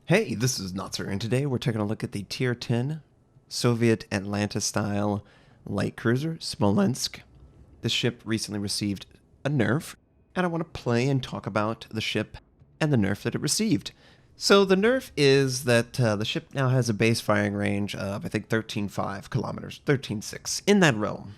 Hey, this is Notser, and today we're taking a look at the Tier 10 Soviet Atlanta-style light cruiser, Smolensk. This ship recently received a nerf, and I want to play and talk about the ship and the nerf that it received. So the nerf is that the ship now has a base firing range of, I think, 13.5 kilometers, 13.6, in that realm.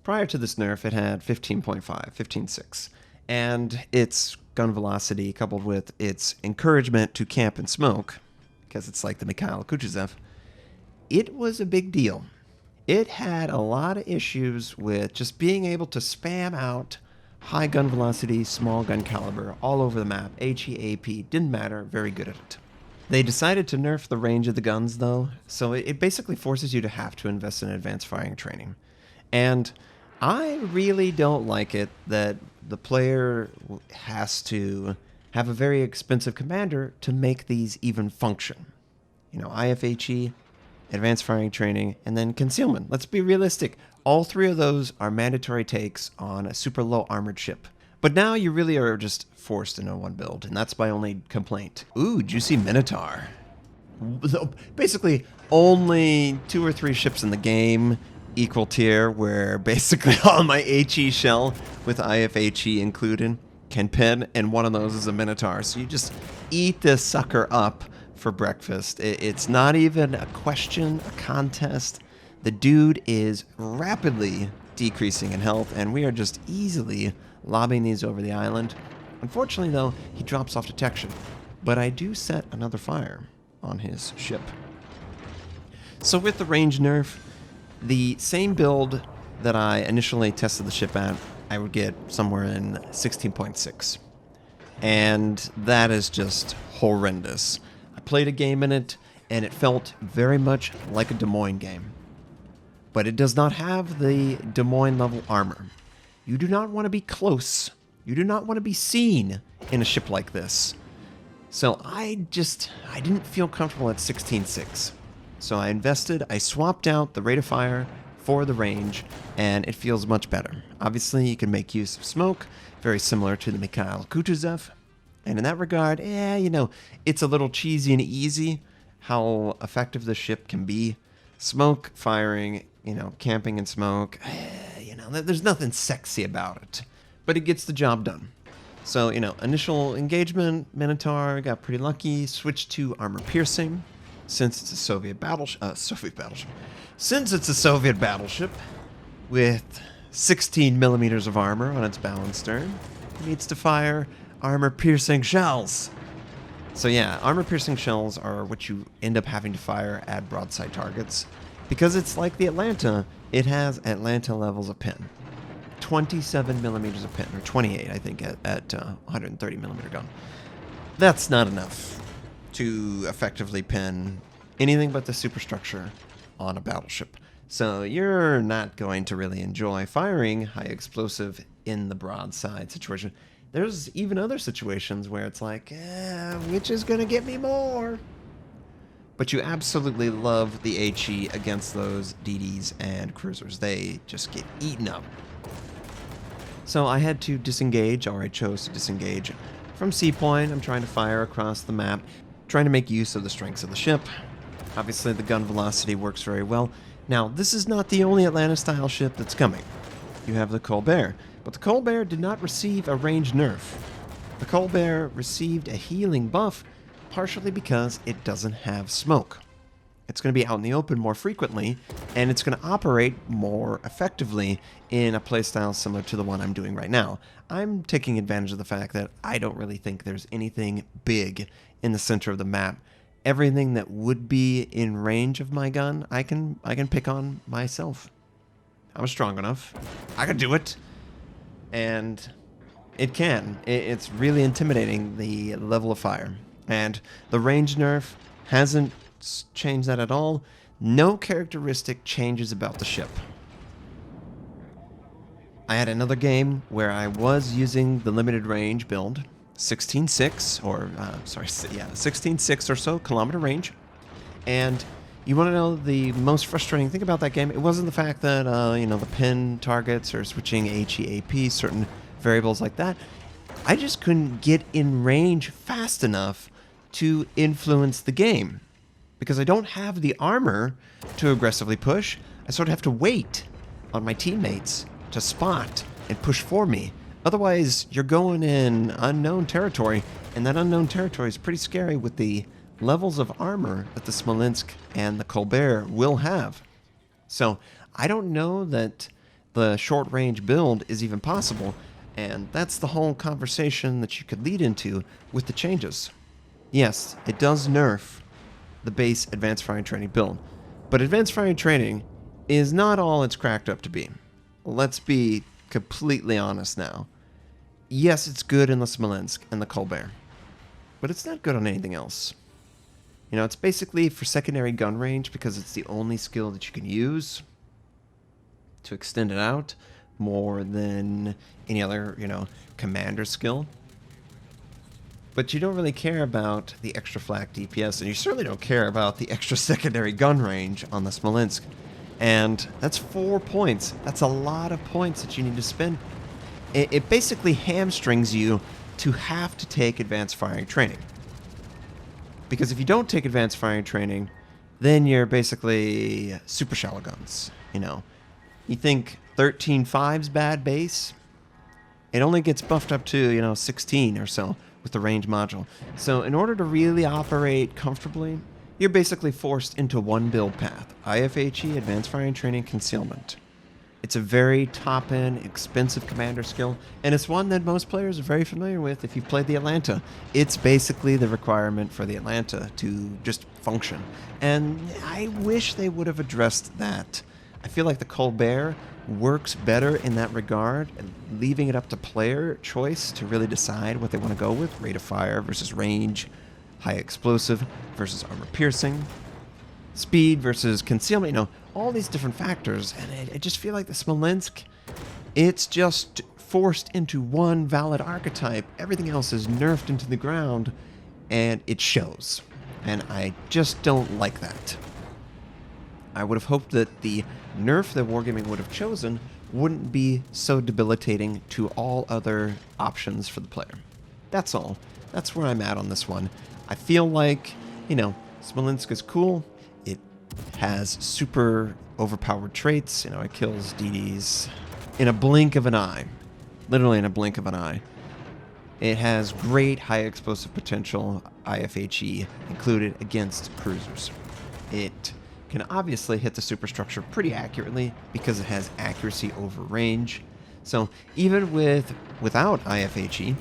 Prior to this nerf, it had 15.5, 15.6, and its gun velocity coupled with its encouragement to camp and smoke, because it's like the Mikhail Kutuzov, it was a big deal. It had a lot of issues with just being able to spam out high gun velocity, small gun caliber all over the map. HE, AP, didn't matter, very good at it. They decided to nerf the range of the guns, though, so it basically forces you to have to invest in advanced firing training. And I really don't like it that the player has to have a very expensive commander to make these even function. You know, IFHE, advanced firing training, and then concealment. Let's be realistic. All three of those are mandatory takes on a super low armored ship. But now you really are just forced into one build, and that's my only complaint. Ooh, Juicy Minotaur. Basically, only 2 or 3 ships in the game equal tier where basically all my HE shell with IFHE included can pin, and one of those is a Minotaur. So you just eat this sucker up for breakfast. It's not even a question, a contest. The dude is rapidly decreasing in health, and we are just easily lobbing these over the island. Unfortunately, though, he drops off detection, but I do set another fire on his ship. So with the range nerf, the same build that I initially tested the ship at, I would get somewhere in 16.6. And that is just horrendous. I played a game in it, and it felt very much like a Des Moines game. But it does not have the Des Moines level armor. You do not want to be close. You do not want to be seen in a ship like this. So I didn't feel comfortable at 16.6. So I swapped out the rate of fire for the range, and it feels much better. Obviously, you can make use of smoke, very similar to the Mikhail Kutuzov. And in that regard, it's a little cheesy and easy how effective the ship can be. Smoke firing, camping in smoke, there's nothing sexy about it. But it gets the job done. So, initial engagement, Minotaur got pretty lucky, switched to armor piercing. Since it's a Soviet battleship, Since it's a Soviet battleship with 16 millimeters of armor on its bow and stern, it needs to fire armor-piercing shells. So yeah, armor-piercing shells are what you end up having to fire at broadside targets. Because it's like the Atlanta, it has Atlanta levels of pin. 27 millimeters of pin, or 28, I think, at 130 millimeter gun. That's not enough to effectively pin anything but the superstructure on a battleship. So you're not going to really enjoy firing high explosive in the broadside situation. There's even other situations where it's like, which is going to get me more? But you absolutely love the HE against those DDs and cruisers. They just get eaten up. So I had to disengage, or I chose to disengage from C point. I'm trying to fire across the map, trying to make use of the strengths of the ship. Obviously, the gun velocity works very well. Now, this is not the only Atlanta-style ship that's coming. You have the Colbert, but the Colbert did not receive a range nerf. The Colbert received a healing buff, partially because it doesn't have smoke. It's going to be out in the open more frequently, and it's going to operate more effectively in a playstyle similar to the one I'm doing right now. I'm taking advantage of the fact that I don't really think there's anything big in the center of the map. Everything that would be in range of my gun, I can pick on myself. I'm strong enough. I can do it. And it can. It's really intimidating, the level of fire. And the range nerf hasn't changed that at all. No characteristic changes about the ship. I had another game where I was using the limited range build, 16.6 or so kilometer range. And you want to know the most frustrating thing about that game? It wasn't the fact that the pin targets or switching HEAP, certain variables like that. I just couldn't get in range fast enough to influence the game. Because I don't have the armor to aggressively push, I sort of have to wait on my teammates to spot and push for me. Otherwise, you're going in unknown territory, and that unknown territory is pretty scary with the levels of armor that the Smolensk and the Colbert will have. So I don't know that the short-range build is even possible, and that's the whole conversation that you could lead into with the changes. Yes, it does nerf the base advanced firing training build, but advanced firing training is not all it's cracked up to be. Let's be completely honest now. Yes, it's good in the Smolensk and the Colbert, but it's not good on anything else. You know, it's basically for secondary gun range because it's the only skill that you can use to extend it out more than any other, commander skill. But you don't really care about the extra flak DPS, and you certainly don't care about the extra secondary gun range on the Smolensk. And that's 4 points. That's a lot of points that you need to spend. It basically hamstrings you to have to take advanced firing training. Because if you don't take advanced firing training, then you're basically super shallow guns, You think 13.5's bad base? It only gets buffed up to, 16 or so with the range module. So in order to really operate comfortably, you're basically forced into one build path. IFHE, Advanced Firing Training, Concealment. It's a very top-end, expensive commander skill, and it's one that most players are very familiar with if you've played the Atlanta. It's basically the requirement for the Atlanta to just function. And I wish they would have addressed that. I feel like the Colbert works better in that regard, and leaving it up to player choice to really decide what they want to go with. Rate of fire versus range, high explosive versus armor piercing, speed versus concealment, all these different factors. And I just feel like the Smolensk, it's just forced into one valid archetype. Everything else is nerfed into the ground, and it shows. And I just don't like that. I would have hoped that the nerf that Wargaming would have chosen wouldn't be so debilitating to all other options for the player. That's all. That's where I'm at on this one. I feel like, Smolensk is cool. It has super overpowered traits. It kills DDs in a blink of an eye. Literally in a blink of an eye. It has great high explosive potential, IFHE, included against cruisers. It can obviously hit the superstructure pretty accurately because it has accuracy over range. So even without IFHE,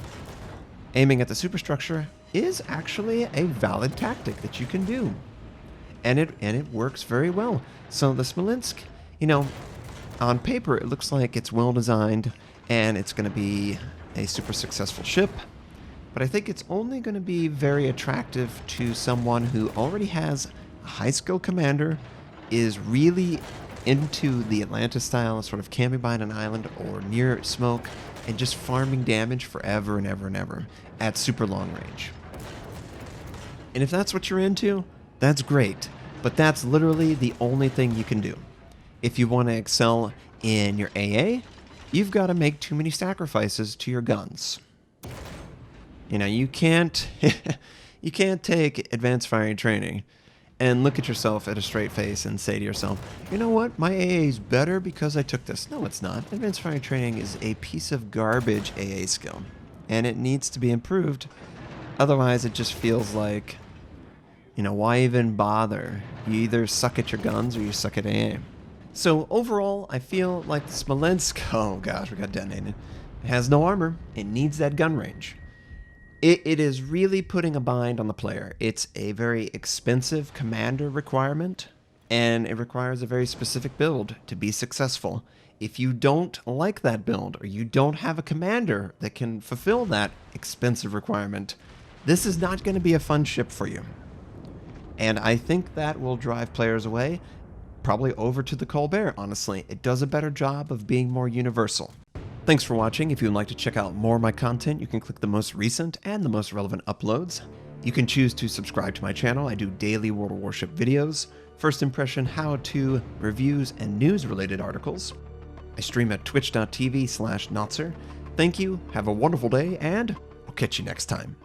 aiming at the superstructure is actually a valid tactic that you can do. And it works very well. So the Smolensk, on paper it looks like it's well designed and it's going to be a super successful ship. But I think it's only going to be very attractive to someone who already has a high skill commander, is really into the Atlanta style, sort of camping behind an island or near smoke and just farming damage forever and ever and ever at super long range. And if that's what you're into, that's great. But that's literally the only thing you can do. If you want to excel in your AA, you've got to make too many sacrifices to your guns. You can't you can't take advanced firing training and look at yourself at a straight face and say to yourself, you know what, my AA is better because I took this. No, it's not. Advanced firing training is a piece of garbage AA skill, and it needs to be improved. Otherwise, it just feels like, why even bother? You either suck at your guns or you suck at AA. So overall, I feel like the Smolensk, oh gosh, we got detonated. It has no armor. It needs that gun range. It is really putting a bind on the player. It's a very expensive commander requirement, and it requires a very specific build to be successful. If you don't like that build, or you don't have a commander that can fulfill that expensive requirement, this is not going to be a fun ship for you. And I think that will drive players away, probably over to the Colbert, honestly. It does a better job of being more universal. Thanks for watching. If you would like to check out more of my content, you can click the most recent and the most relevant uploads. You can choose to subscribe to my channel. I do daily World of Warship videos, first impression, how-to, reviews, and news-related articles. I stream at twitch.tv/Notser. Thank you, have a wonderful day, and I'll catch you next time.